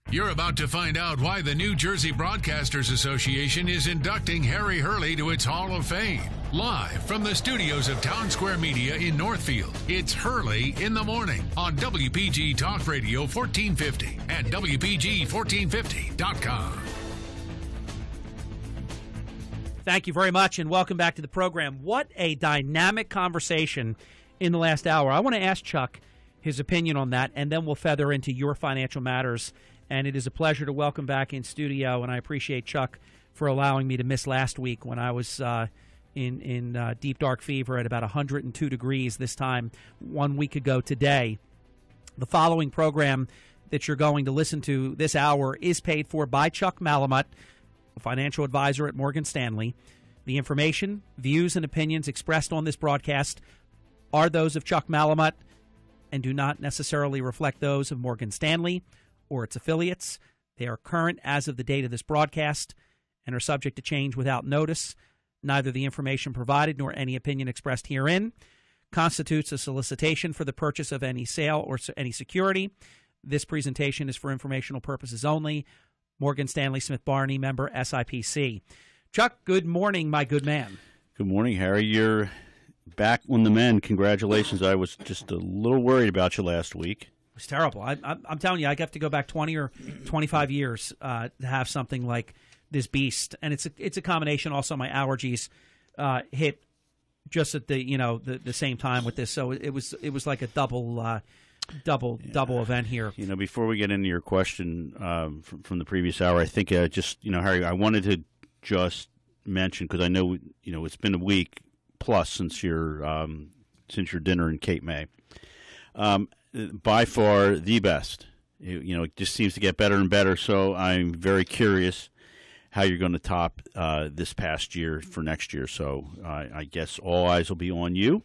You're about to find out why the New Jersey Broadcasters Association is inducting Harry Hurley to its Hall of Fame. Live from the studios of Town Square Media in Northfield, it's Hurley in the Morning on WPG Talk Radio 1450 and WPG1450.com. Thank you very much, and welcome back to the program. What a dynamic conversation in the last hour. I want to ask Chuck his opinion on that, and then we'll feather into your financial matters. And it is a pleasure to welcome back in studio, and I appreciate Chuck for allowing me to miss last week when I was in deep dark fever at about 102 degrees this time 1 week ago today. The following program that you're going to listen to this hour is paid for by Chuck Malamut, a financial advisor at Morgan Stanley. The information, views, and opinions expressed on this broadcast are those of Chuck Malamut and do not necessarily reflect those of Morgan Stanley or its affiliates. They are current as of the date of this broadcast and are subject to change without notice. Neither the information provided nor any opinion expressed herein constitutes a solicitation for the purchase of any sale or any security. This presentation is for informational purposes only. Morgan Stanley Smith Barney, member SIPC. Chuck, good morning, my good man. Good morning, Harry. You're back on the mend. Congratulations. I was just a little worried about you last week. It was terrible. I'm telling you, I have to go back 20 or 25 years to have something like this beast, and it's a combination. Also, my allergies hit just at the same time with this, so it was like a double event here. You know, before we get into your question from the previous hour, I think Harry, I wanted to just mention, because I know it's been a week plus since your dinner in Cape May. By far the best. It just seems to get better and better. So I'm very curious how you're going to top this past year for next year. So I guess all eyes will be on you.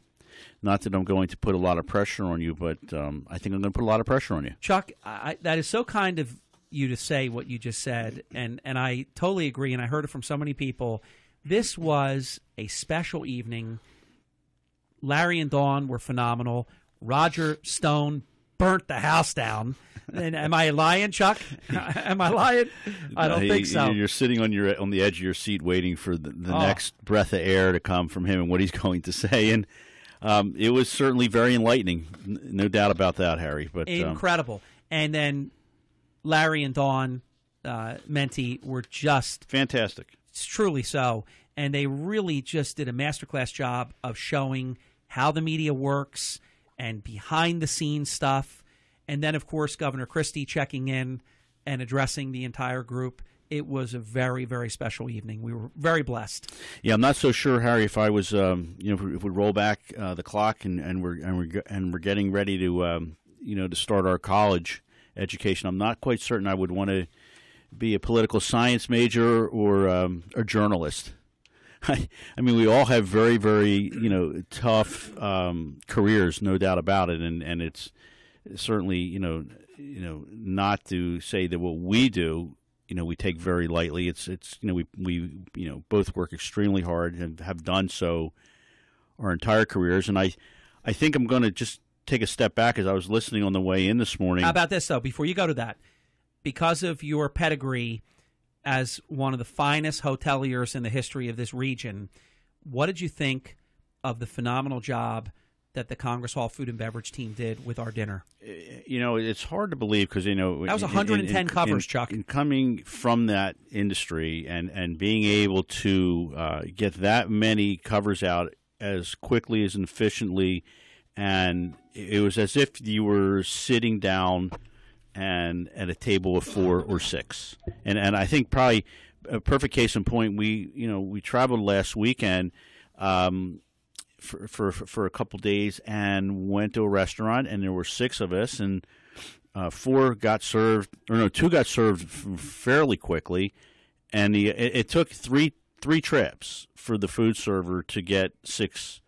Not that I'm going to put a lot of pressure on you, but I think I'm going to put a lot of pressure on you. Chuck, that is so kind of you to say what you just said, and I totally agree, and I heard it from so many people. This was a special evening. Larry and Dawn were phenomenal. Roger Stone burnt the house down. And am I lying, Chuck? Am I lying? I don't think so. You're sitting on the edge of your seat waiting for the next breath of air to come from him and what he's going to say. And it was certainly very enlightening, no doubt about that, Harry. But incredible. And then Larry and Dawn Menti were just fantastic. It's truly so. And they really just did a masterclass job of showing how the media works and behind-the-scenes stuff. And then, of course, Governor Christie checking in and addressing the entire group. It was a very, very special evening. We were very blessed. Yeah, I'm not so sure, Harry, if I was, if we roll back the clock and we're getting ready to, to start our college education, I'm not quite certain I would want to be a political science major or a journalist. I mean, we all have very, very, tough careers, no doubt about it, and it's certainly, not to say that what we do, we take very lightly. It's we both work extremely hard and have done so our entire careers, and I think I'm going to just take a step back as I was listening on the way in this morning. How about this, though, before you go to that? Because of your pedigree as one of the finest hoteliers in the history of this region, what did you think of the phenomenal job that the Congress Hall Food and Beverage team did with our dinner? It's hard to believe because, that was 110 covers, Chuck. And coming from that industry and being able to get that many covers out as quickly as efficiently, and it was as if you were sitting down and at a table of 4 or 6, and I think probably a perfect case in point. We traveled last weekend for a couple days and went to a restaurant, and there were 6 of us, and 2 got served fairly quickly, and it took three trips for the food server to get 6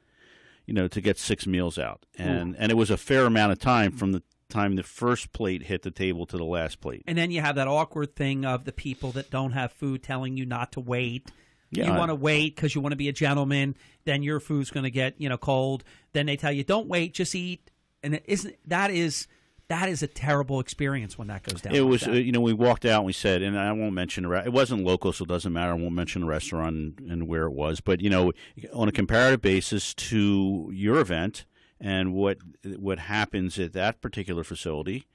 meals out, and it was a fair amount of time from the time the first plate hit the table to the last plate. And then you have that awkward thing of the people that don't have food telling you not to wait. Yeah. You want to wait because you want to be a gentleman. Then your food's going to get cold. Then they tell you, don't wait, just eat. And that is that is a terrible experience when that goes down. It like was, that. we walked out and we said, and I won't mention it wasn't local, so it doesn't matter. I won't mention the restaurant and where it was. But, on a comparative basis to your event and what happens at that particular facility,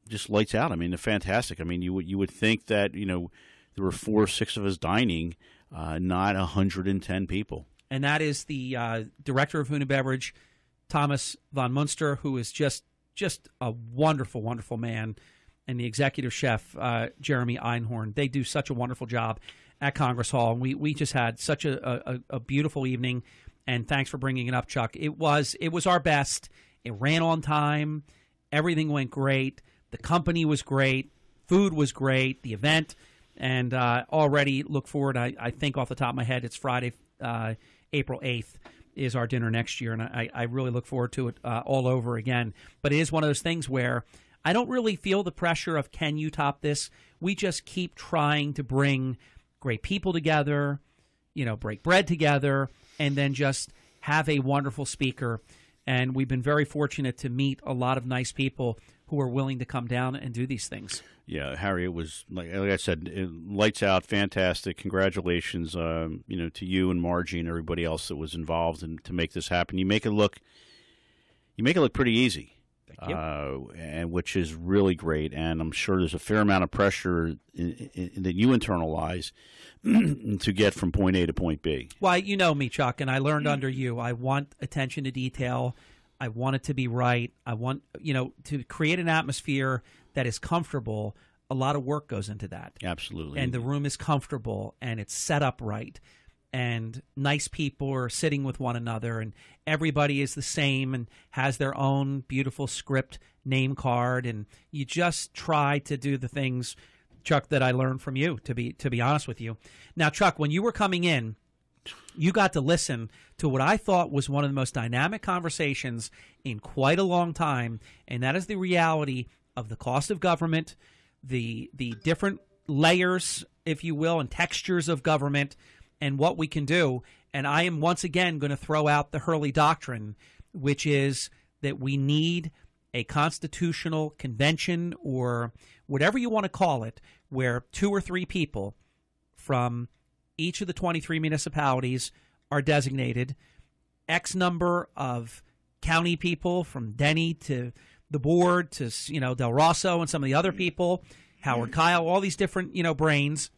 just lights out. I mean, they're fantastic. I mean, you would think that, there were 4 or 6 of us dining, not 110 people. And that is the director of Food and Beverage, Thomas von Munster, who is just a wonderful, wonderful man, and the executive chef, Jeremy Einhorn. They do such a wonderful job at Congress Hall. And we just had such a beautiful evening, and thanks for bringing it up, Chuck. It was our best. It ran on time. Everything went great. The company was great. Food was great. The event. And already look forward, I think off the top of my head, it's Friday, April 8th. Is our dinner next year, and I really look forward to it all over again. But it is one of those things where I don't really feel the pressure of can you top this. We just keep trying to bring great people together, break bread together, and then just have a wonderful speaker. And we've been very fortunate to meet a lot of nice people who are willing to come down and do these things. Yeah, Harry, it was, like I said, lights out, fantastic. Congratulations, to you and Margie and everybody else that was involved and to make this happen. You make it look pretty easy. Thank you. And which is really great. And I'm sure there's a fair amount of pressure that you internalize to get from point A to point B. Well, you know me, Chuck, and I learned under you. I want attention to detail. I want it to be right. I want, to create an atmosphere that is comfortable. A lot of work goes into that. Absolutely. And the room is comfortable, and it's set up right. And nice people are sitting with one another, and everybody is the same and has their own beautiful script name card. And you just try to do the things, Chuck, that I learned from you, to be honest with you. Now, Chuck, when you were coming in, you got to listen to what I thought was one of the most dynamic conversations in quite a long time, and that is the reality of the cost of government, the different layers, if you will, and textures of government, and what we can do. And I am once again going to throw out the Hurley Doctrine, which is that we need a constitutional convention, or whatever you want to call it, where 2 or 3 people from each of the 23 municipalities are designated, X number of county people from Denny to the board to, Del Rosso and some of the other people, Howard Kyle, all these different, brains.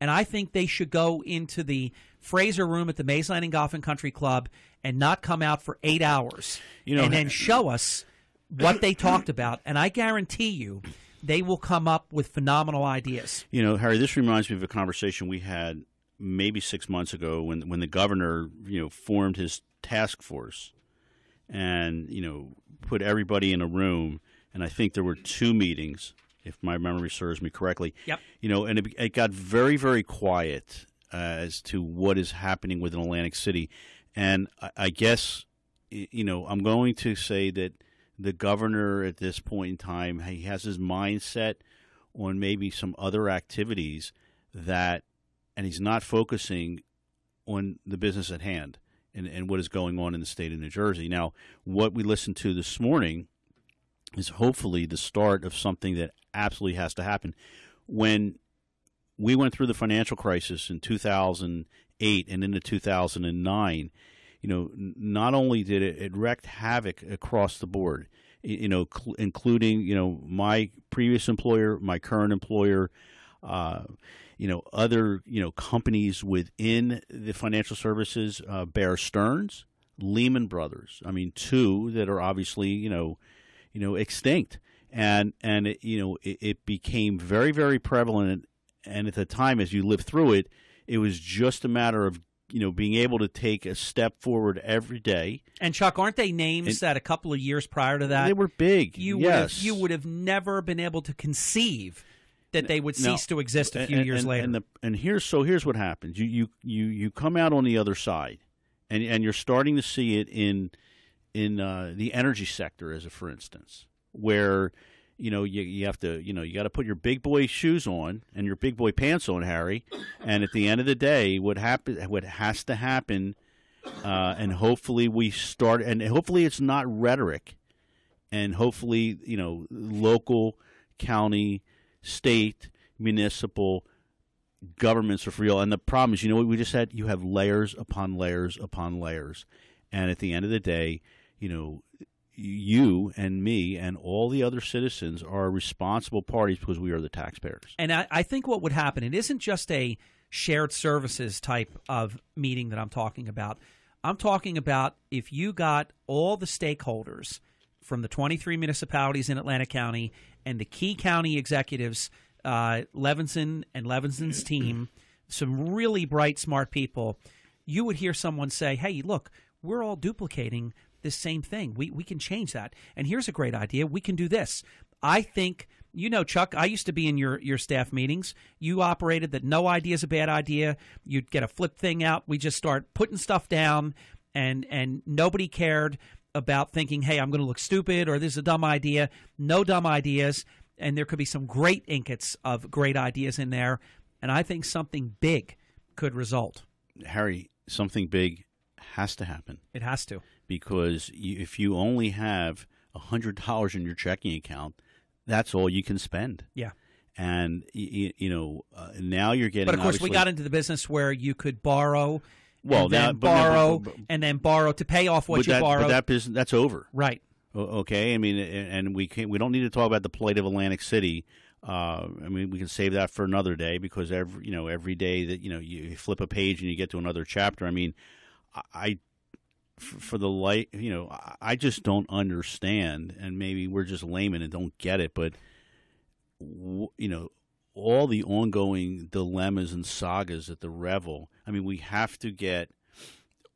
And I think they should go into the Fraser Room at the Mays Landing Golf and Country Club and not come out for 8 hours and then show us what they talked about. And I guarantee you they will come up with phenomenal ideas. Harry, this reminds me of a conversation we had maybe 6 months ago when the governor, formed his task force and, put everybody in a room. And I think there were 2 meetings, if my memory serves me correctly. Yep. And it got very, very quiet as to what is happening within Atlantic City. And I guess, I'm going to say that the governor at this point in time, he has his mindset on maybe some other activities and he's not focusing on the business at hand and what is going on in the state of New Jersey. Now, what we listened to this morning is hopefully the start of something that absolutely has to happen. When we went through the financial crisis in 2008 and into 2009, not only did it wreaked havoc across the board, including, my previous employer, my current employer, other, companies within the financial services, Bear Stearns, Lehman Brothers. I mean, 2 that are obviously, extinct. And it became very, very prevalent. And at the time, as you lived through it, it was just a matter of, being able to take a step forward every day. And Chuck, aren't they names that a couple of years prior to that? They were big. You would have never been able to conceive that they would cease to exist a few years later. Here's what happens. You come out on the other side, and you're starting to see it in the energy sector, as for instance, where you have to you got to put your big boy shoes on and your big boy pants on, Harry. And at the end of the day, what has to happen, and hopefully we start, and hopefully it's not rhetoric, and hopefully, local, county, state, municipal governments are for real. And the problem is, what we just said? You have layers upon layers upon layers. And at the end of the day, you and me and all the other citizens are responsible parties because we are the taxpayers. And I think what would happen, it isn't just a shared services type of meeting that I'm talking about. I'm talking about if you got all the stakeholders from the 23 municipalities in Atlantic County and the key county executives, Levinson and Levinson's team, some really bright, smart people, you would hear someone say, hey, look, we're all duplicating this same thing. We can change that. And here's a great idea. We can do this. I think, Chuck, I used to be in your staff meetings. You operated that no idea is a bad idea. You'd get a flip thing out. We just start putting stuff down, and nobody cared about thinking, hey, I'm going to look stupid or this is a dumb idea. No dumb ideas. And there could be some great ingots of great ideas in there. And I think something big could result. Harry, something big has to happen. It has to. Because if you only have $100 in your checking account, that's all you can spend. Yeah. And, now you're getting... But, of course, we got into the business where you could borrow... Well, and then borrow to pay off what you borrowed. But that's over. Right. Okay. I mean, and we don't need to talk about the plight of Atlantic City. We can save that for another day because every day that you flip a page and you get to another chapter. I mean, for the light, I just don't understand, and maybe we're just laymen and don't get it, but all the ongoing dilemmas and sagas at the Revel. I mean, we have to get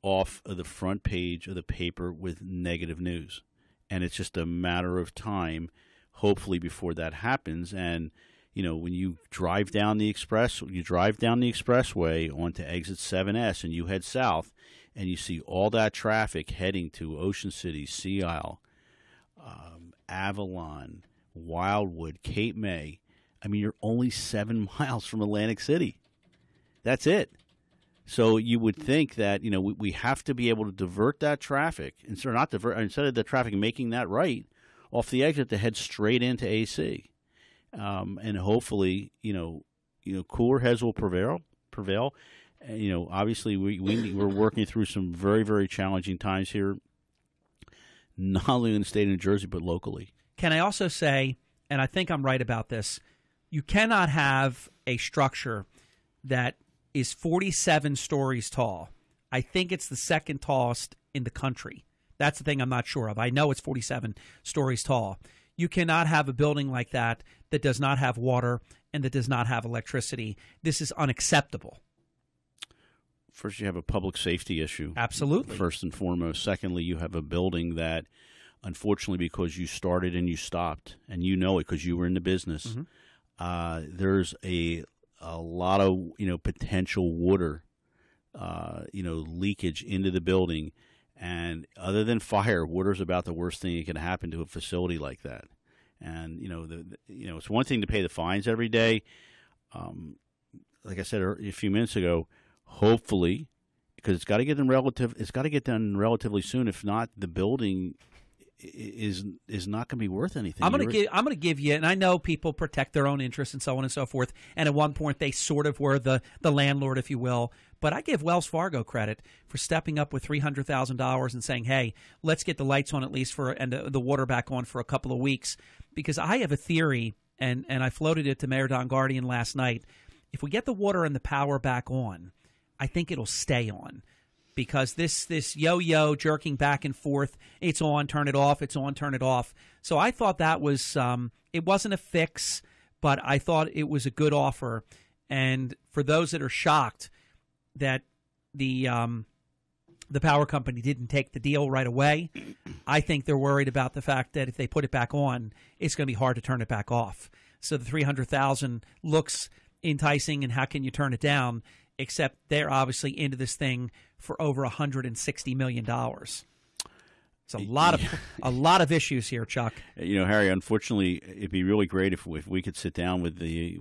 off of the front page of the paper with negative news, and it's just a matter of time, hopefully, before that happens. And when you drive down the expressway onto exit 7S and you head south, and you see all that traffic heading to Ocean City, Sea Isle, Avalon, Wildwood, Cape May. I mean, you're only 7 miles from Atlantic City. That's it. So you would think that, we have to be able to divert that traffic, instead of the traffic making that right off the exit to head straight into AC. And hopefully, cooler heads will prevail. Obviously, we're working through some very, very challenging times here, not only in the state of New Jersey, but locally. Can I also say, and I think I'm right about this, you cannot have a structure that is 47 stories tall. I think it's the second tallest in the country. That's the thing I'm not sure of. I know it's 47 stories tall. You cannot have a building like that that does not have water and that does not have electricity. This is unacceptable. First, you have a public safety issue. Absolutely. First and foremost. Secondly, you have a building that, unfortunately, because you started and you stopped, and you know it because you were in the business, there's a lot of potential water leakage into the building. And other than fire, water is about the worst thing that can happen to a facility like that. And it's one thing to pay the fines every day. Like I said a few minutes ago, hopefully, because it's got to get done relatively soon. If not, the building is not going to be worth anything. I'm going to give you, and I know people protect their own interests and so on and so forth. And at one point, they sort of were the landlord, if you will. But I give Wells Fargo credit for stepping up with $300,000 and saying, "Hey, let's get the lights on at least and the water back on for a couple of weeks." Because I have a theory, and I floated it to Mayor Don Guardian last night. If we get the water and the power back on, I think it'll stay on. Because this yo-yo jerking back and forth, it's on, turn it off, it's on, turn it off. So I thought that was it wasn't a fix, but I thought it was a good offer. And for those that are shocked that the power company didn't take the deal right away, I think they're worried about the fact that if they put it back on, it's going to be hard to turn it back off. So the $300,000 looks enticing, and how can you turn it down? Except they're obviously into this thing for over $160 million. It's a lot of issues here, Chuck. Harry, unfortunately, it'd be really great if we could sit down with the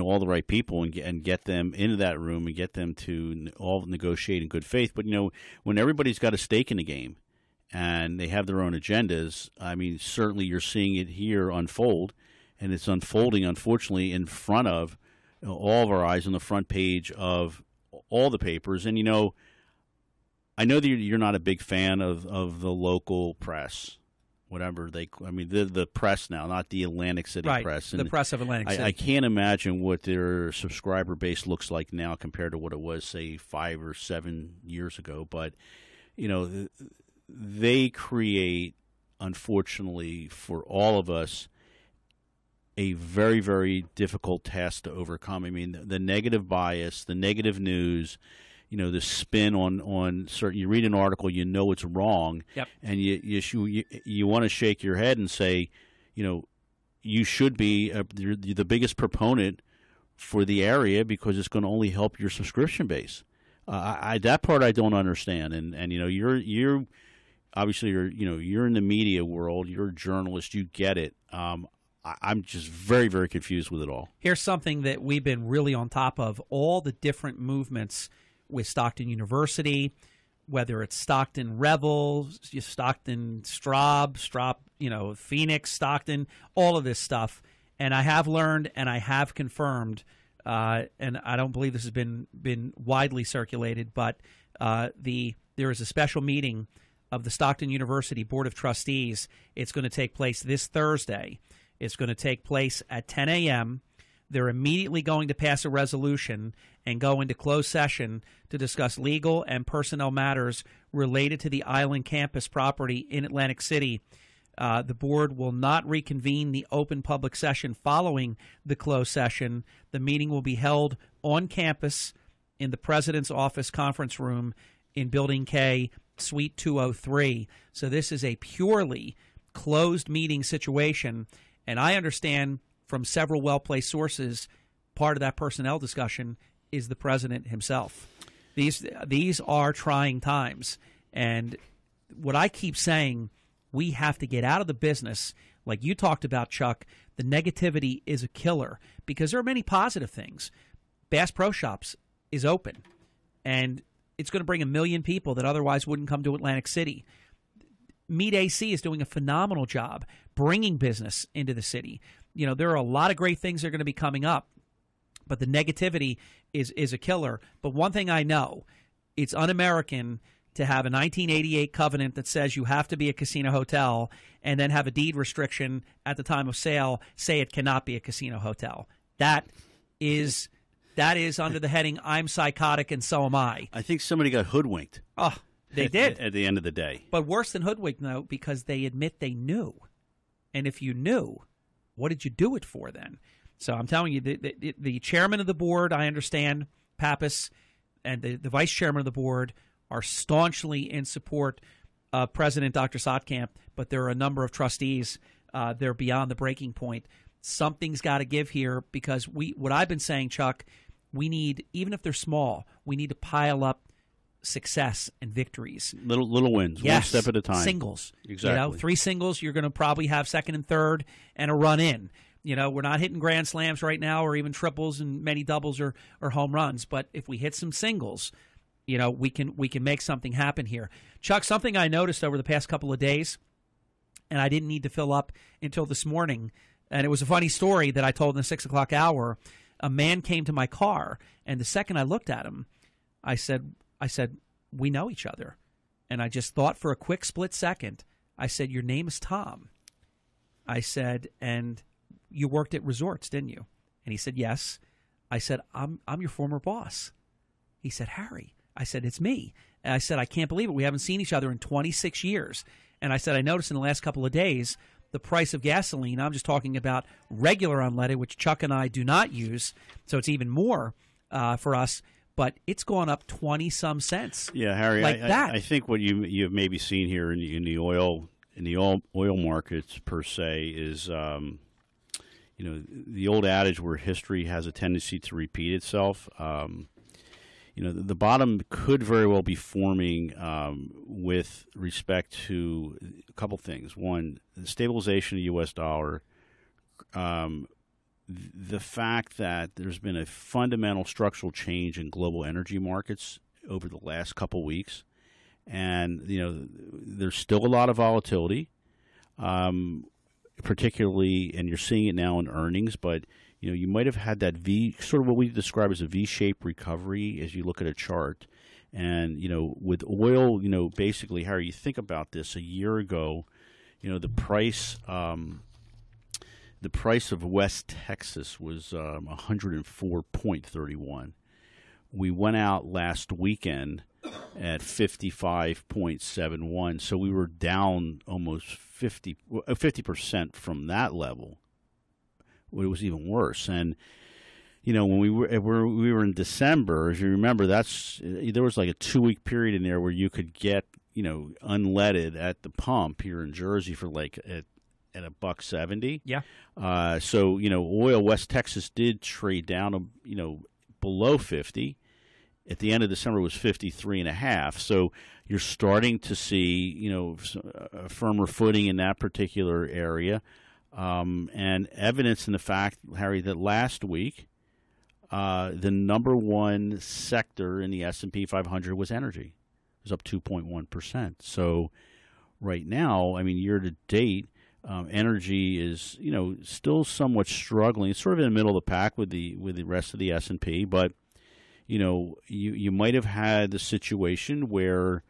all the right people and get them into that room and get them to all negotiate in good faith. But when everybody's got a stake in the game, and they have their own agendas. I mean, certainly you're seeing it here unfold, and it's unfolding, unfortunately, in front of all of our eyes on the front page of all the papers. And, I know that you're not a big fan of the local press, whatever the press now, not the Atlantic City press. And the press of Atlantic City. I can't imagine what their subscriber base looks like now compared to what it was, say, 5 or 7 years ago. But, they create, unfortunately, for all of us, a very, very difficult task to overcome. I mean, the negative bias, the negative news, the spin on certain. You read an article, it's wrong, yep. And you want to shake your head and say, you should be the biggest proponent for the area because it's going to only help your subscription base. That part I don't understand, and you're obviously you're in the media world, you're a journalist, you get it. I'm just very, very confused with it all. Here's something that we've been really on top of: all the different movements with Stockton University, whether it's Stockton Rebels, Stockton Straub, Phoenix, Stockton, all of this stuff. And I have learned and I have confirmed, and I don't believe this has been widely circulated, but there is a special meeting of the Stockton University Board of Trustees. It's going to take place this Thursday. It's going to take place at 10 a.m. They're immediately going to pass a resolution and go into closed session to discuss legal and personnel matters related to the Island campus property in Atlantic City. The board will not reconvene the open public session following the closed session. The meeting will be held on campus in the President's Office Conference Room in Building K, Suite 203. So this is a purely closed meeting situation, and I understand from several well-placed sources, part of that personnel discussion is the president himself. These are trying times, and what I keep saying, we have to get out of the business, like you talked about, Chuck. The negativity is a killer because there are many positive things. Bass Pro Shops is open, and it's going to bring 1 million people that otherwise wouldn't come to Atlantic City. Meet AC is doing a phenomenal job bringing business into the city. There are a lot of great things that are going to be coming up, but the negativity is a killer. But one thing I know, it's un-American to have a 1988 covenant that says you have to be a casino hotel and then have a deed restriction at the time of sale say it cannot be a casino hotel. That is under the heading, I'm psychotic and so am I. I think somebody got hoodwinked. Oh, they did. At the end of the day. But worse than hoodwinked, though, because they admit they knew. And if you knew, what did you do it for then? So I'm telling you, the chairman of the board, I understand, Pappas, and the vice chairman of the board are staunchly in support of President Dr. Sotkamp, but there are a number of trustees, they're beyond the breaking point. Something's got to give here because what I've been saying, Chuck, we need, even if they're small, we need to pile up success and victories. Little wins, yes. 1 step at a time. Singles. Exactly. 3 singles, you're going to probably have second and third and a run in. We're not hitting grand slams right now or even triples and many doubles or home runs. But if we hit some singles, we can make something happen here. Chuck, something I noticed over the past couple of days, and I didn't need to fill up until this morning, and it was a funny story that I told in the 6 o'clock hour. A man came to my car, and the second I looked at him, I said, we know each other. And I just thought for a quick split second, I said, your name is Tom. I said, and you worked at Resorts, didn't you? And he said, yes. I said, I'm your former boss. He said, Harry. I said, it's me. And I said, I can't believe it. We haven't seen each other in 26 years. And I said, I noticed in the last couple of days, the price of gasoline, I'm just talking about regular unleaded, which Chuck and I do not use, so it's even more for us, but it's gone up 20-some cents. Yeah, Harry, that. I think what you have maybe seen here in the oil markets per se is the old adage where history has a tendency to repeat itself. The bottom could very well be forming with respect to a couple things. One, the stabilization of the U.S. dollar, the fact that there's been a fundamental structural change in global energy markets over the last couple weeks, And, there's still a lot of volatility, particularly, and you're seeing it now in earnings, but, you might have had that sort of what we describe as a V-shaped recovery as you look at a chart. And, with oil, basically, Harry, you think about this a year ago, the price of West Texas was 104.31. We went out last weekend at 55.71, so we were down almost 50% from that level. It was even worse. And when we were in December, if you remember, there was like a 2-week period in there where you could get unleaded at the pump here in Jersey for like at $1.70. Yeah. So oil, West Texas did trade down below 50. At the end of December, it was 53.5. So you're starting to see, a firmer footing in that particular area, and evidence in the fact, Harry, that last week the number one sector in the S&P 500 was energy. It was up 2.1%. So right now, year to date, energy is still somewhat struggling. It's sort of in the middle of the pack with the rest of the S&P, but you might have had the situation where,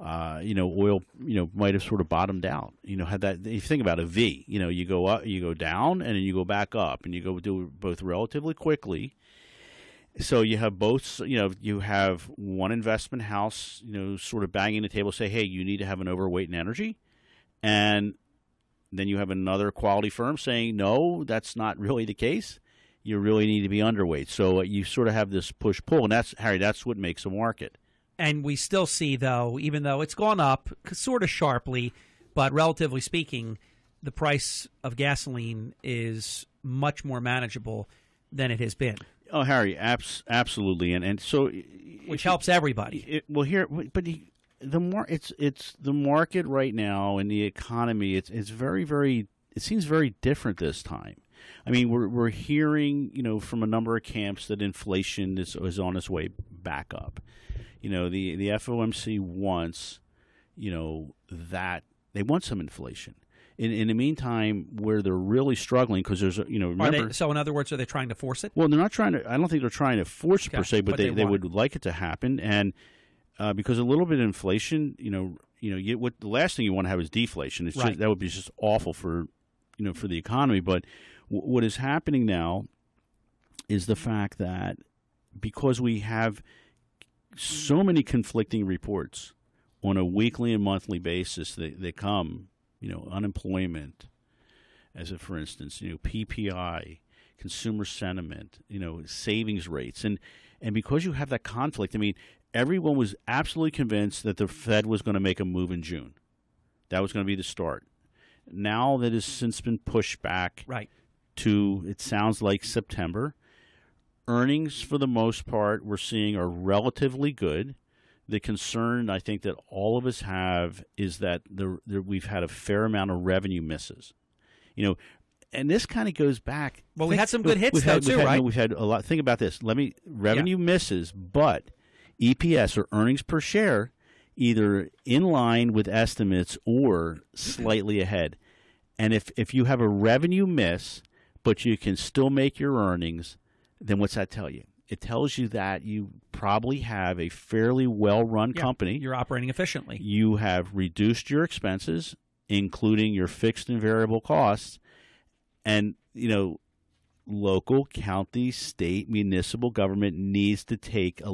oil, might have sort of bottomed out. Had that. If you think about a V, you go up, you go down, and then you go back up, and you go do it both relatively quickly. So you have both. You have one investment house, sort of banging the table, say, hey, you need to have an overweight in energy, and then you have another quality firm saying, no, that's not really the case. You really need to be underweight. So you sort of have this push-pull, and that's what makes a market. And we still see, though, even though it's gone up sort of sharply, but relatively speaking, the price of gasoline is much more manageable than it has been. Oh, Harry, absolutely, and so which helps everybody. It's the market right now and the economy. It's very, very. It seems very different this time. We're hearing, from a number of camps that inflation is on its way back up. The FOMC wants, that they want some inflation. In the meantime, where they're really struggling because there's, remember. So in other words, are they trying to force it? Well, they're not trying to. I don't think they're trying to force it per se, but they would like it to happen. And because a little bit of inflation, what the last thing you want to have is deflation. It's right. That would be just awful for the economy. But what is happening now is the fact that because we have so many conflicting reports on a weekly and monthly basis, they come, unemployment, as for instance, PPI, consumer sentiment, savings rates, and because you have that conflict, everyone was absolutely convinced that the Fed was going to make a move in June. That was going to be the start. Now that has since been pushed back to, it sounds like, September. Earnings, for the most part, we're seeing are relatively good. The concern I think that all of us have is that we've had a fair amount of revenue misses. And this kind of goes back. Well, we had some good hits, right? We've had a lot. Think about this. Revenue misses, but EPS, or earnings per share, either in line with estimates or slightly ahead. And if you have a revenue miss, but you can still make your earnings, then what's that tell you? It tells you that you probably have a fairly well-run company. You're operating efficiently. You have reduced your expenses, including your fixed and variable costs. And, local, county, state, municipal government needs to take a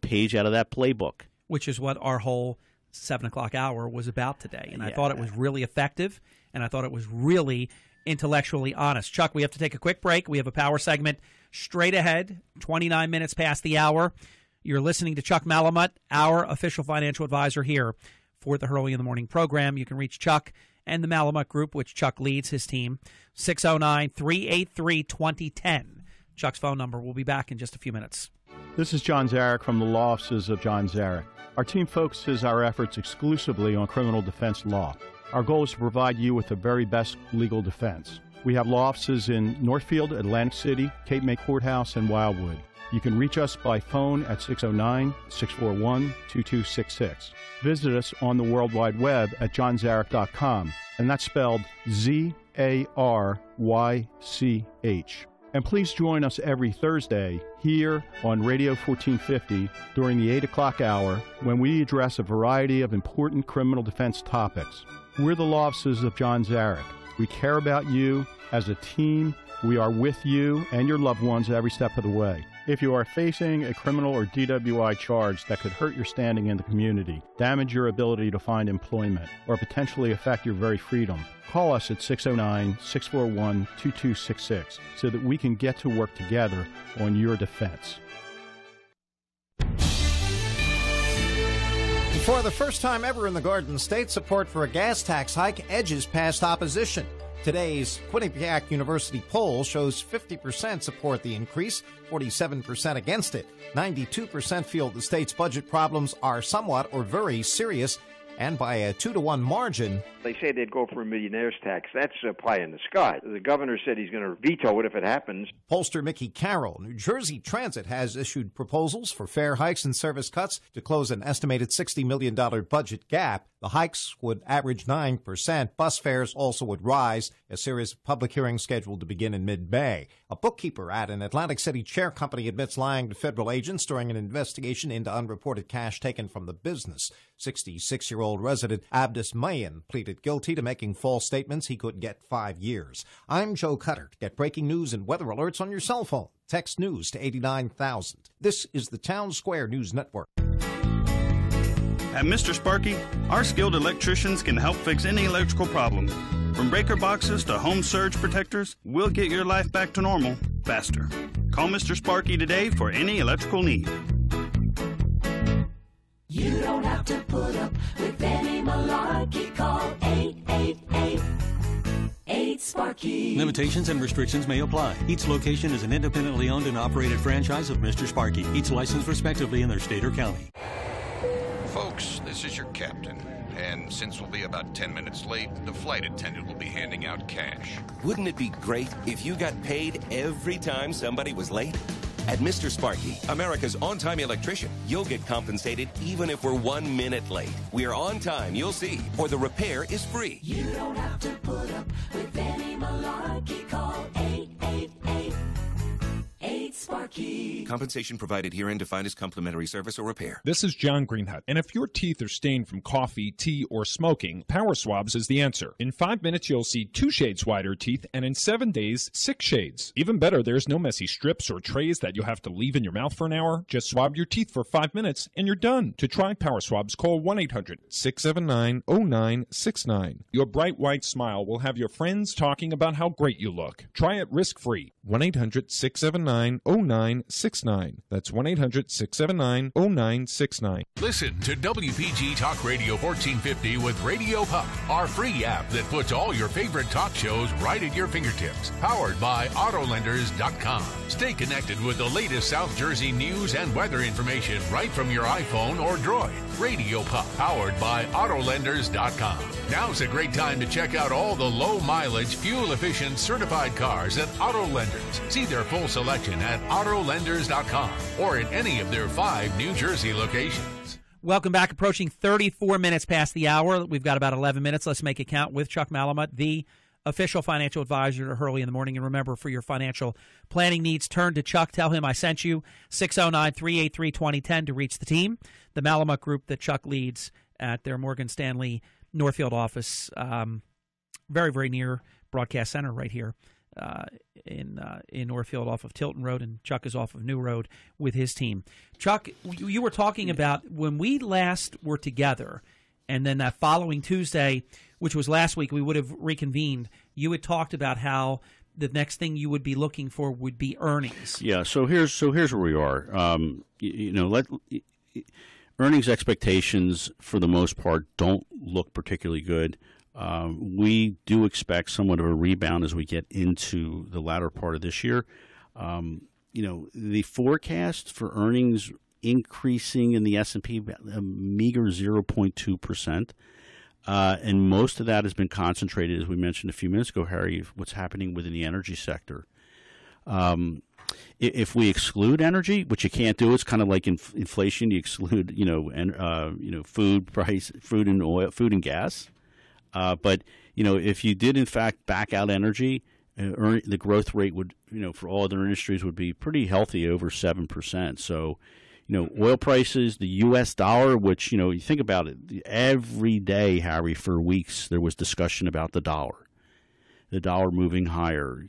page out of that playbook. Which is what our whole 7 o'clock hour was about today. And I thought it was really effective, and I thought it was really intellectually honest. Chuck, we have to take a quick break. We have a power segment straight ahead, 29 minutes past the hour. You're listening to Chuck Malamut, our official financial advisor here for the Hurley in the Morning program. You can reach Chuck and the Malamut Group, which Chuck leads his team, 609-383-2010. Chuck's phone number. We'll be back in just a few minutes. This is John Zarek from the law offices of John Zarek. Our team focuses our efforts exclusively on criminal defense law. Our goal is to provide you with the very best legal defense. We have law offices in Northfield, Atlantic City, Cape May Courthouse, and Wildwood. You can reach us by phone at 609-641-2266. Visit us on the World Wide Web at johnzarek.com, and that's spelled Z-A-R-Y-C-H. And please join us every Thursday here on Radio 1450 during the 8 o'clock hour when we address a variety of important criminal defense topics. We're the law offices of John Zarek. We care about you as a team. We are with you and your loved ones every step of the way. If you are facing a criminal or DWI charge that could hurt your standing in the community, damage your ability to find employment, or potentially affect your very freedom, call us at 609-641-2266 so that we can get to work together on your defense. For the first time ever in the Garden State, support for a gas tax hike edges past opposition. Today's Quinnipiac University poll shows 50% support the increase, 47% against it. 92% feel the state's budget problems are somewhat or very serious, and by a 2-to-1 margin. They say they'd go for a millionaire's tax. That's a pie in the sky. The governor said he's going to veto it if it happens. Pollster Mickey Carroll. New Jersey Transit has issued proposals for fare hikes and service cuts to close an estimated $60 million budget gap. The hikes would average 9%. Bus fares also would rise. A series of public hearings scheduled to begin in mid-May. A bookkeeper at an Atlantic City chair company admits lying to federal agents during an investigation into unreported cash taken from the business. 66-year-old resident Abdus Mayan pleaded guilty to making false statements. He could get 5 years. I'm Joe Cutter. Get breaking news and weather alerts on your cell phone. Text news to 89,000. This is the Town Square News Network. At Mr. Sparky, our skilled electricians can help fix any electrical problem. From breaker boxes to home surge protectors, we'll get your life back to normal faster. Call Mr. Sparky today for any electrical need. You don't have to put up with any malarkey. Call 888-8-SPARKY. Limitations and restrictions may apply. Each location is an independently owned and operated franchise of Mr. Sparky, each licensed respectively in their state or county. Folks, this is your captain. And since we'll be about 10 minutes late, the flight attendant will be handing out cash. Wouldn't it be great if you got paid every time somebody was late? At Mr. Sparky, America's on-time electrician, you'll get compensated even if we're 1 minute late. We're on time, you'll see, or the repair is free. You don't have to put up with any malarkey. Call 888-8-SPARKY. Compensation provided herein defined as complimentary service or repair. This is John Greenhut, and if your teeth are stained from coffee, tea, or smoking, Power Swabs is the answer. In 5 minutes, you'll see 2 shades whiter teeth, and in 7 days, 6 shades. Even better, there's no messy strips or trays that you'll have to leave in your mouth for an hour. Just swab your teeth for 5 minutes, and you're done. To try Power Swabs, call 1-800-679-0969. Your bright white smile will have your friends talking about how great you look. Try it risk-free. 1-800-679-0969. That's 1-800-679-0969. Listen to WPG Talk Radio 1450 with Radio Pup, our free app that puts all your favorite talk shows right at your fingertips. Powered by Autolenders.com. Stay connected with the latest South Jersey news and weather information right from your iPhone or Droid. Radio Pup, powered by Autolenders.com. Now's a great time to check out all the low-mileage, fuel-efficient certified cars at Autolenders. See their full selection at Autolenders.com or in any of their 5 New Jersey locations. Welcome back. Approaching 34 minutes past the hour. We've got about 11 minutes. Let's make it count with Chuck Malamut, the official financial advisor to Hurley in the Morning. And remember, for your financial planning needs, turn to Chuck. Tell him I sent you. 609-383-2010 to reach the team. The Malamut Group that Chuck leads at their Morgan Stanley Northfield office, very, very near Broadcast Center right here. In Northfield off of Tilton Road, and Chuck is off of New Road with his team. Chuck, you were talking about when we last were together, and then that following Tuesday, which was last week, we would have reconvened. You had talked about how the next thing you would be looking for would be earnings. Yeah, so here's where we are. Earnings expectations for the most part don't look particularly good. We do expect somewhat of a rebound as we get into the latter part of this year. The forecast for earnings increasing in the S&P a meager 0.2%. And most of that has been concentrated, as we mentioned a few minutes ago, Harry, what's happening within the energy sector. If we exclude energy, which you can't do, it's kind of like inflation. You exclude, food price, food and oil, food and gas. But if you did in fact back out energy, the growth rate would, for all other industries would be pretty healthy, over 7%. So, oil prices, the U.S. dollar, which, you think about it, every day, Harry, for weeks, there was discussion about the dollar moving higher,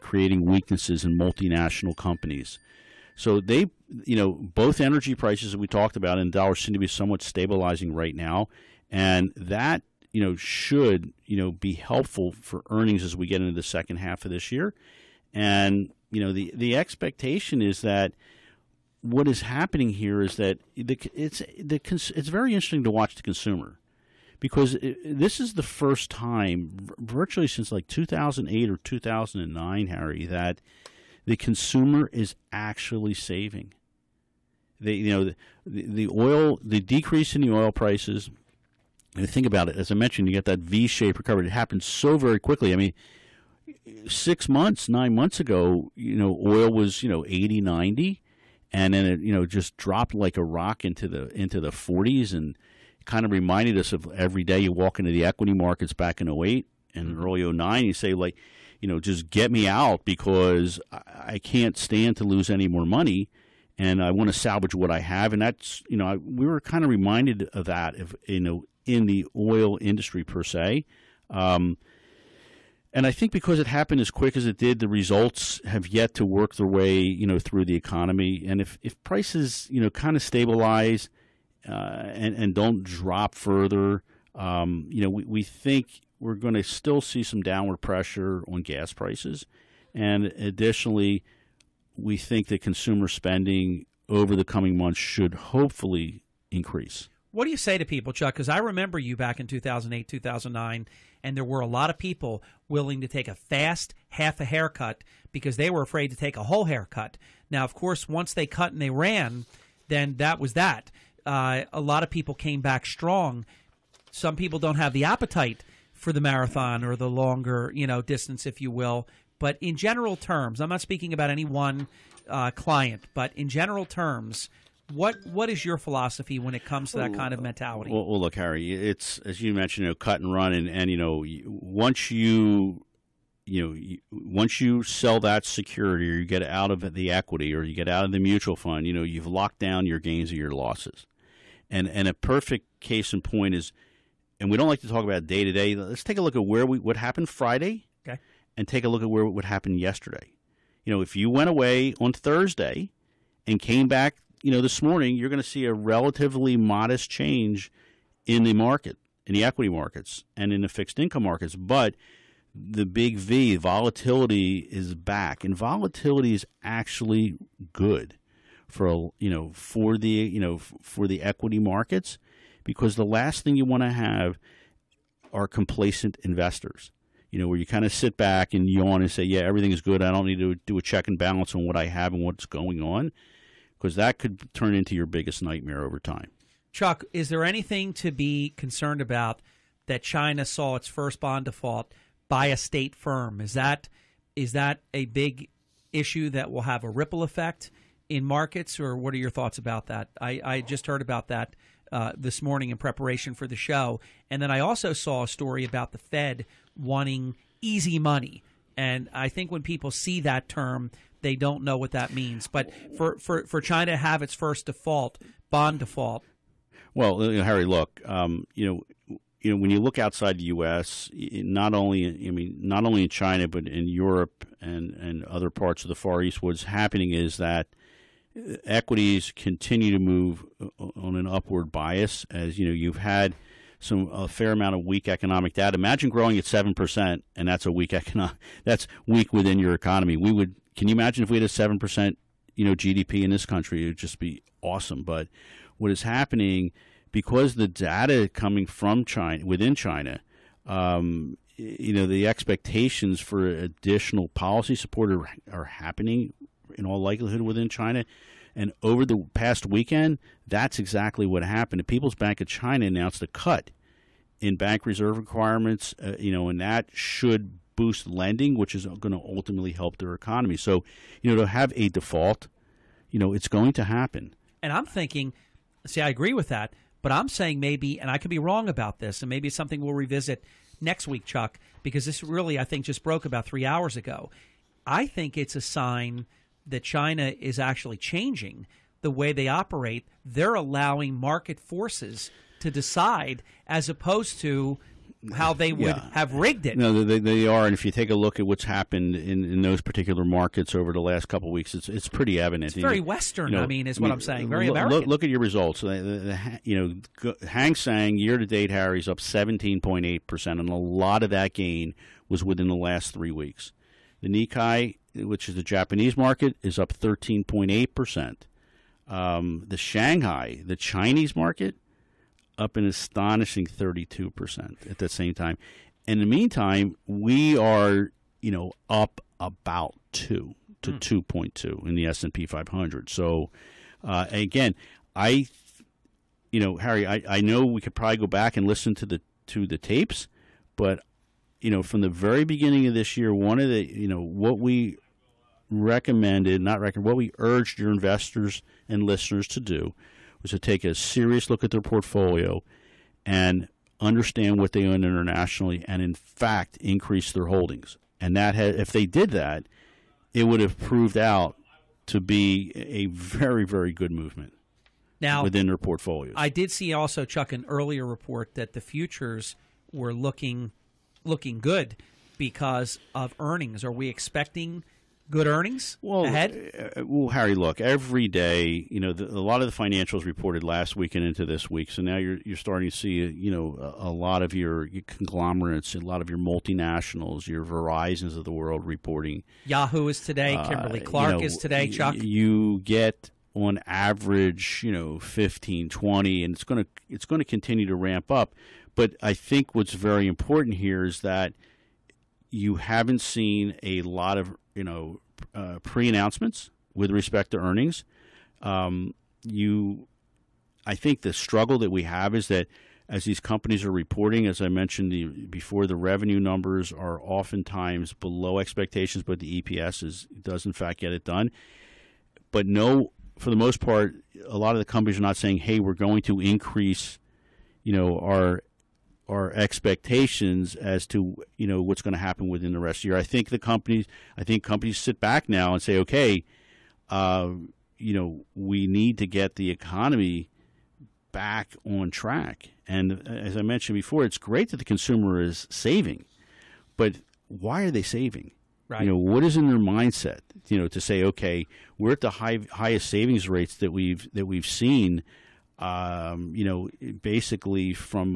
creating weaknesses in multinational companies. So they, both energy prices that we talked about and the dollar seem to be somewhat stabilizing right now. And that, should, be helpful for earnings as we get into the second half of this year. And, the expectation is that what is happening here is that it's very interesting to watch the consumer, because this is the first time, virtually since like 2008 or 2009, Harry, that the consumer is actually saving. The decrease in the oil prices. And think about it, as I mentioned, you get that V-shaped recovery. It happened so very quickly. I mean, 9 months ago, oil was 80, 90. And then it, just dropped like a rock into the 40s, and kind of reminded us of every day you walk into the equity markets back in 08 and early 09. You say, like, just get me out, because I can't stand to lose any more money, and I want to salvage what I have. And that's, we were kind of reminded of that, in the oil industry per se. And I think because it happened as quick as it did, the results have yet to work their way, through the economy. And if prices, kind of stabilize and don't drop further, we think we're going to still see some downward pressure on gas prices. And additionally, we think that consumer spending over the coming months should hopefully increase. What do you say to people, Chuck? Because I remember you back in 2008, 2009, and there were a lot of people willing to take a fast half a haircut because they were afraid to take a whole haircut. Now, of course, once they cut and they ran, then that was that. A lot of people came back strong. Some people don't have the appetite for the marathon or the longer, distance, if you will. But in general terms, I'm not speaking about any one client, but in general terms, what is your philosophy when it comes to that kind of mentality? Well, look, Harry, it's, as you mentioned, cut and run, and once you sell that security, or you get out of the equity, or you get out of the mutual fund, you've locked down your gains or your losses. And a perfect case in point is, and we don't like to talk about day to day. Let's take a look at what happened Friday, okay, and take a look at what happened yesterday. If you went away on Thursday and came back, this morning, you're going to see a relatively modest change in the market, in the equity markets and in the fixed income markets. But the big V, volatility, is back, and volatility is actually good for the equity markets, because the last thing you want to have are complacent investors. Where you kind of sit back and yawn and say, yeah, everything is good. I don't need to do a check and balance on what I have and what's going on, because that could turn into your biggest nightmare over time. Chuck, is there anything to be concerned about that China saw its first bond default by a state firm? Is that a big issue that will have a ripple effect in markets, or what are your thoughts about that? I just heard about that this morning in preparation for the show. And then I also saw a story about the Fed wanting easy money. And I think when people see that term, they don't know what that means. But for China to have its first bond default. Well, Harry, look, when you look outside the U.S., not only in China, but in Europe and other parts of the Far East, what's happening is that equities continue to move on an upward bias. As you've had a fair amount of weak economic data. Imagine growing at 7%, and that's that's weak within your economy. Can you imagine if we had a 7% GDP in this country? It would just be awesome. But what is happening, because the data coming from China, within China, the expectations for additional policy support are happening in all likelihood within China. And over the past weekend, that's exactly what happened. The People's Bank of China announced a cut in bank reserve requirements, and that should boost lending, which is going to ultimately help their economy. So, to have a default, it's going to happen. And I'm thinking, see, I agree with that, but I'm saying maybe, and I could be wrong about this, and maybe it's something we'll revisit next week, Chuck, because this really, I think, just broke about 3 hours ago. I think it's a sign that China is actually changing the way they operate. They're allowing market forces to decide as opposed to how they would have rigged it. No, they are, and if you take a look at what's happened in those particular markets over the last couple of weeks, it's pretty evident. It's very Western, is what I'm saying. Very American. Look at your results. Hang Seng year-to-date, Harry's up 17.8%, and a lot of that gain was within the last 3 weeks. The Nikkei, which is the Japanese market, is up 13.8%. The Shanghai, the Chinese market, up an astonishing 32% at the same time. In the meantime, we are, up about 2 to 2.2 in the S&P 500. So, again, Harry, I know we could probably go back and listen to the tapes, but from the very beginning of this year, one of the what we what we urged your investors and listeners to do was to take a serious look at their portfolio and understand what they own internationally and, in fact, increase their holdings. And that if they did that, it would have proved out to be a very, very good movement within their portfolios. I did see also, Chuck, an earlier report that the futures were looking good because of earnings. Are we expecting good earnings ahead? Well, Harry, look, every day, a lot of the financials reported last week and into this week. So now you're starting to see, a lot of your conglomerates, a lot of your multinationals, your Verizons of the world reporting. Yahoo is today. Kimberly-Clark is today, Chuck. You get on average, 15, 20, and it's going to continue to ramp up. But I think what's very important here is that you haven't seen a lot of pre-announcements with respect to earnings. I think the struggle that we have is that as these companies are reporting, as I mentioned before, the revenue numbers are oftentimes below expectations, but the EPS does in fact get it done. But no, for the most part, a lot of the companies are not saying, "Hey, we're going to increase, our expectations as to what's going to happen within the rest of the year." I think companies sit back now and say, okay, we need to get the economy back on track. And as I mentioned before, it's great that the consumer is saving, but why are they saving? Right. What is in their mindset? To say, okay, we're at the highest savings rates that we've seen. Basically from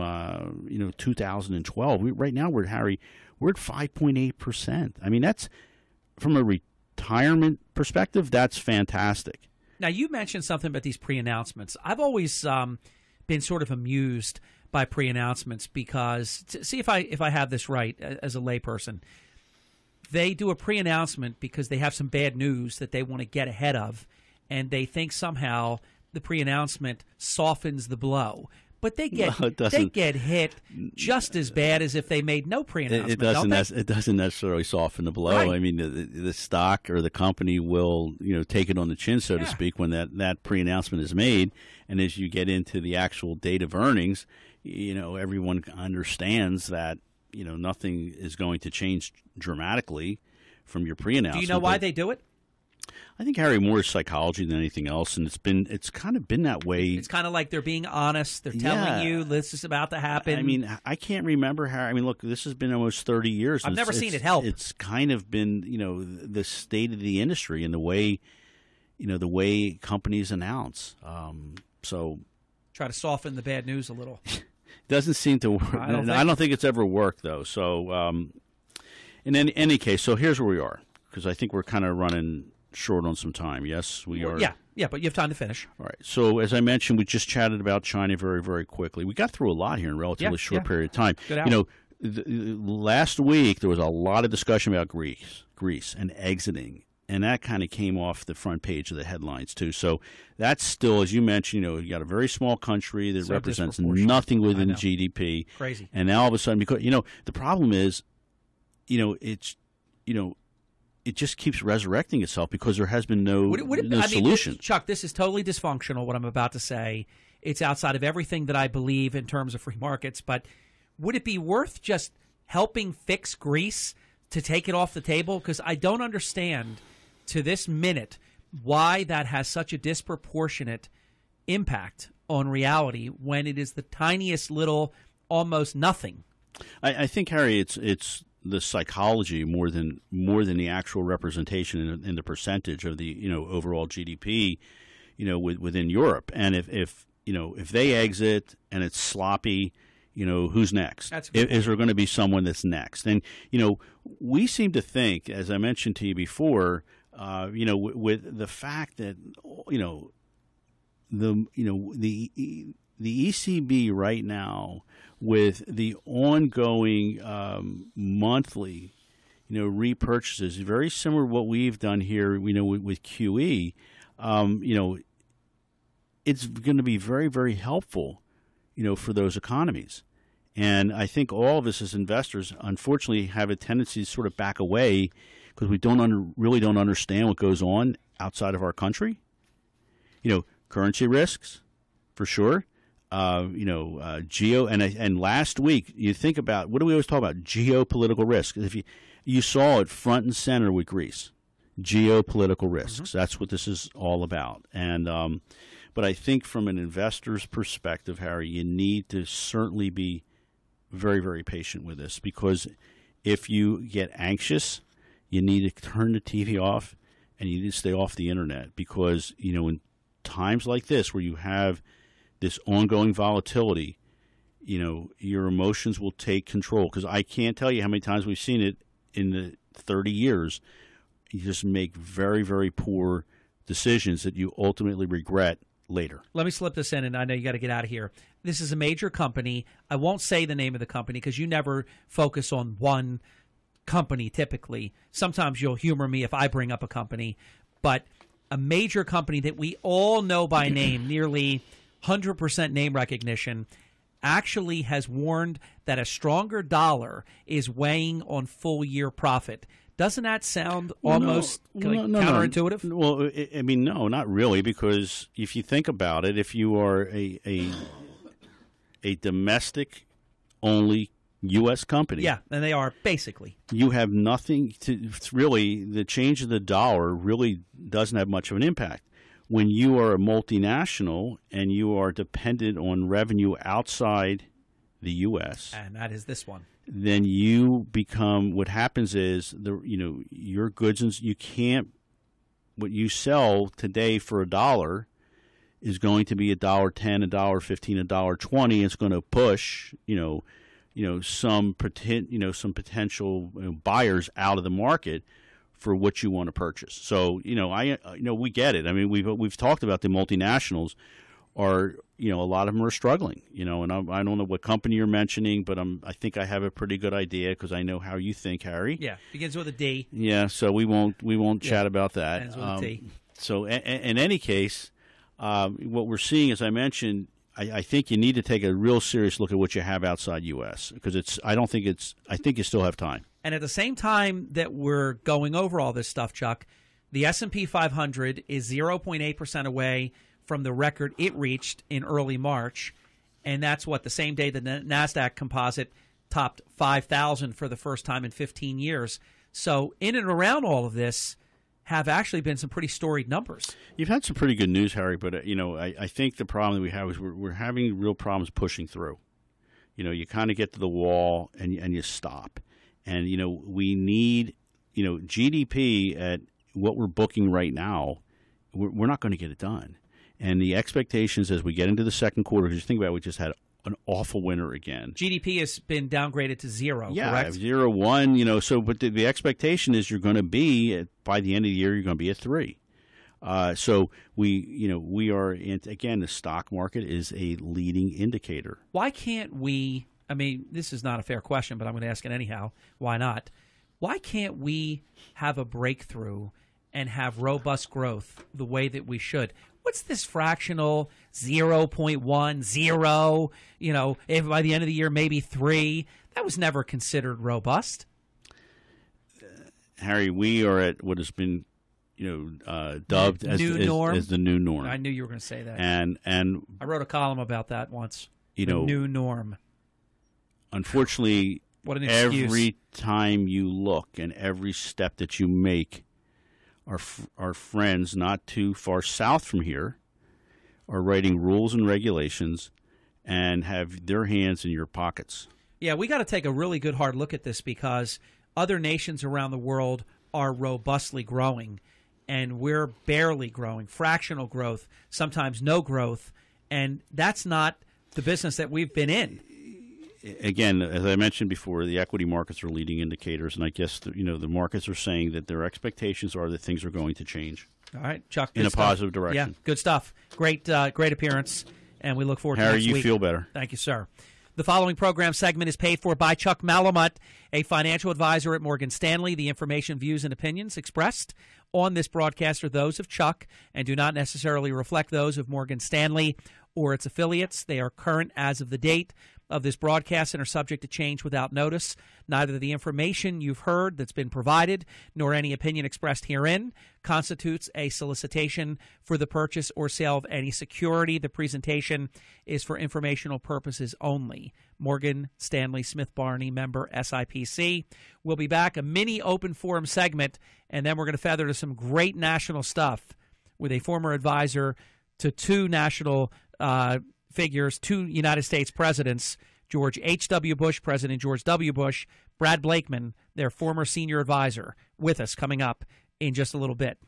2012. Right now we're at 5.8%. I mean, that's from a retirement perspective. That's fantastic. Now, you mentioned something about these pre-announcements. I've always been sort of amused by pre-announcements because, see if I have this right as a layperson, they do a pre-announcement because they have some bad news that they want to get ahead of, and they think somehow the pre-announcement softens the blow. But they get hit just as bad as if they made no pre-announcement. It doesn't necessarily soften the blow. Right. I mean, the stock or the company will take it on the chin, so to speak, when that pre-announcement is made. And as you get into the actual date of earnings, everyone understands that nothing is going to change dramatically from your pre-announcement. Do you know why they do it? I think, Harry, more is psychology than anything else, and it's kind of been that way. It's kind of like they're being honest. They're telling you this is about to happen. I mean, I can't remember, Harry. I mean, look, this has been almost 30 years. I've never seen it help. It's kind of been, the state of the industry and the way companies announce. So try to soften the bad news a little. Doesn't seem to work. I don't think it's ever worked, though. So in any case, so here's where we are, because I think we're kind of running short on some time. Yes, we are. Yeah, but you have time to finish. All right. So as I mentioned, we just chatted about China very, very quickly. We got through a lot here in a relatively short period of time. Good hour. Last week there was a lot of discussion about Greece and exiting, and that kind of came off the front page of the headlines too. So that's still, as you mentioned, you got a very small country that represents nothing within GDP. Crazy. And now all of a sudden, because the problem is, it's it just keeps resurrecting itself because there has been no solution. Chuck, this is totally dysfunctional, what I'm about to say. It's outside of everything that I believe in terms of free markets, but would it be worth just helping fix Greece to take it off the table? Because I don't understand to this minute why that has such a disproportionate impact on reality when it is the tiniest little almost nothing. I think, Harry, it's the psychology more than the actual representation in the percentage of the overall GDP within Europe. And if they exit and it's sloppy, who's next? Is there going to be someone that's next? And we seem to think, as I mentioned to you before, with the fact that the ECB right now, with the ongoing monthly repurchases, very similar to what we've done here with QE, it's going to be very, very helpful for those economies. And I think all of us as investors, unfortunately, have a tendency to sort of back away because we really don't understand what goes on outside of our country. Currency risks, for sure. And last week, you think about, what do we always talk about? Geopolitical risks. If you saw it front and center with Greece, geopolitical risks. Mm-hmm. That's what this is all about. And but I think from an investor's perspective, Harry, you need to certainly be very, very patient with this, because if you get anxious, you need to turn the TV off and you need to stay off the internet, because in times like this where you have this ongoing volatility, your emotions will take control. Because I can't tell you how many times we've seen it in the 30 years. You just make very, very poor decisions that you ultimately regret later. Let me slip this in, and I know you got to get out of here. This is a major company. I won't say the name of the company because you never focus on one company typically. Sometimes you'll humor me if I bring up a company, but a major company that we all know by name, nearly 100% name recognition, actually has warned that a stronger dollar is weighing on full-year profit. Doesn't that sound almost counterintuitive? No. Well, I mean, no, not really, because if you think about it, if you are a domestic-only U.S. company. Yeah, and they are, basically. You have nothing to really, the change of the dollar really doesn't have much of an impact. When you are a multinational and you are dependent on revenue outside the U.S., and that is this one, then you become, what happens is, your goods, and you can't, what you sell today for $1 is going to be $1.10, $1.15, $1.20. It's going to push, some potential buyers out of the market for what you want to purchase. So, we get it. I mean, we've talked about the multinationals are, a lot of them are struggling, and I don't know what company you're mentioning, but I think I have a pretty good idea because I know how you think, Harry. Yeah, begins with a D. Yeah, so we won't chat about that. Ends with a T. So, in any case, what we're seeing, as I mentioned, I think you need to take a real serious look at what you have outside U.S. because I think you still have time. And at the same time that we're going over all this stuff, Chuck, the S&P 500 is 0.8% away from the record it reached in early March, and that's the same day the NASDAQ composite topped 5,000 for the first time in 15 years. So in and around all of this have actually been some pretty storied numbers. You've had some pretty good news, Harry, but I think the problem that we have is we're having real problems pushing through. You kind of get to the wall and you stop. And, we need, GDP at what we're booking right now, we're not going to get it done. And the expectations as we get into the second quarter, because you think about it, we just had an awful winter again. GDP has been downgraded to 0, yeah, correct? 0, 1, so, but the expectation is you're going to be, by the end of the year, you're going to be at 3. So we are, again, the stock market is a leading indicator. Why can't we, I mean, this is not a fair question, but I'm going to ask it anyhow. Why not? Why can't we have a breakthrough and have robust growth the way that we should? What's this fractional 0.1, 0, if by the end of the year maybe 3? That was never considered robust. Harry, we are at what has been, dubbed as the new norm. I knew you were going to say that. And I wrote a column about that once. The new norm. Unfortunately, what an excuse. Every time you look and every step that you make, our friends not too far south from here are writing rules and regulations and have their hands in your pockets. Yeah, we got to take a really good hard look at this because other nations around the world are robustly growing, and we're barely growing, fractional growth, sometimes no growth, and that's not the business that we've been in. Again, as I mentioned before, the equity markets are leading indicators, and I guess the markets are saying that their expectations are that things are going to change. All right, Chuck. In a positive direction. Yeah, good stuff. Great appearance, and we look forward to Harry, next week. Harry, you feel better. Thank you, sir. The following program segment is paid for by Chuck Malamut, a financial advisor at Morgan Stanley. The information, views, and opinions expressed on this broadcast are those of Chuck and do not necessarily reflect those of Morgan Stanley or its affiliates. They are current as of the date of this broadcast and are subject to change without notice. Neither the information you've heard that's been provided nor any opinion expressed herein constitutes a solicitation for the purchase or sale of any security. The presentation is for informational purposes only. Morgan Stanley Smith Barney, member SIPC. We'll be back, a mini open forum segment, and then we're going to feather to some great national stuff with a former advisor to two national figures, two United States presidents, George H.W. Bush, President George W. Bush, Brad Blakeman, their former senior advisor, with us coming up in just a little bit.